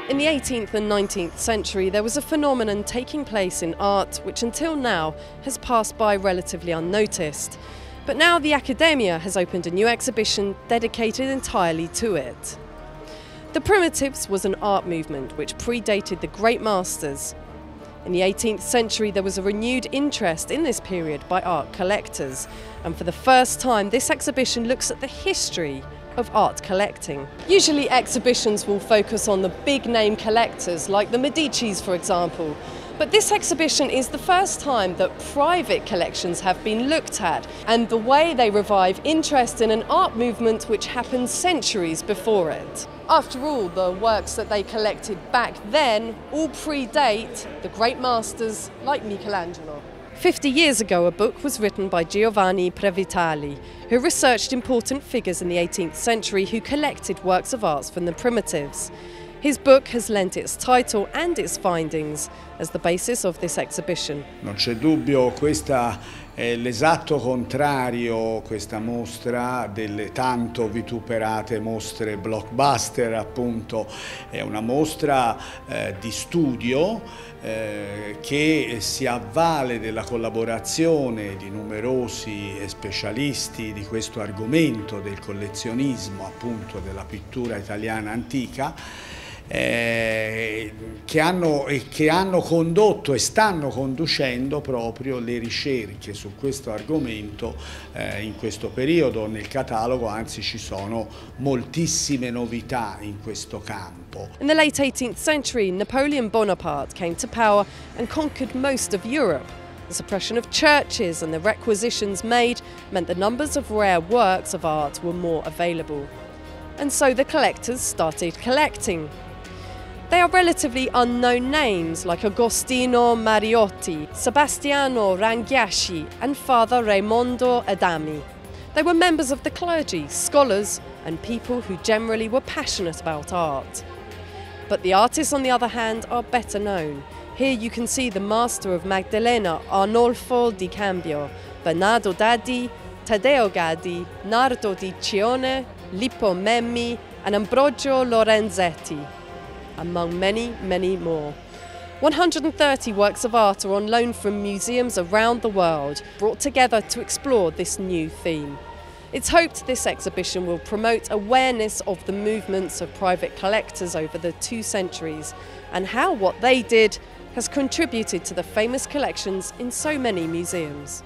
In the 18th and 19th century, there was a phenomenon taking place in art which until now has passed by relatively unnoticed. But now the Accademia has opened a new exhibition dedicated entirely to it. The Primitives was an art movement which predated the great masters. In the 18th century, there was a renewed interest in this period by art collectors, and for the first time this exhibition looks at the history of art collecting. Usually exhibitions will focus on the big name collectors like the Medicis, for example, but this exhibition is the first time that private collections have been looked at and the way they revive interest in an art movement which happened centuries before it. After all, the works that they collected back then all predate the great masters like Michelangelo. 50 years ago, a book was written by Giovanni Previtali, who researched important figures in the 18th century who collected works of art from the Primitives. His book has lent its title and its findings as the basis of this exhibition. Non c'è dubbio, questa è l'esatto contrario, questa mostra, delle tanto vituperate mostre blockbuster, appunto. È una mostra di studio che si avvale della collaborazione di numerosi specialisti di questo argomento del collezionismo, appunto della pittura italiana antica, che hanno condotto e stanno conducendo proprio le ricerche su questo argomento in questo periodo. Nel catalogo anzi ci sono moltissime novità in questo campo. In the late 18th century, Napoleon Bonaparte came to power and conquered most of Europe. The suppression of churches and the requisitions made meant the numbers of rare works of art were more available. And so the collectors started collecting. They are relatively unknown names like Agostino Mariotti, Sebastiano Rangiasci and Father Raimondo Adami. They were members of the clergy, scholars and people who generally were passionate about art. But the artists, on the other hand, are better known. Here you can see the master of Magdalena, Arnolfo di Cambio, Bernardo Daddi, Taddeo Gaddi, Nardo di Cione, Lippo Memmi and Ambrogio Lorenzetti, among many, many more. 130 works of art are on loan from museums around the world, brought together to explore this new theme. It's hoped this exhibition will promote awareness of the movements of private collectors over the 2 centuries and how what they did has contributed to the famous collections in so many museums.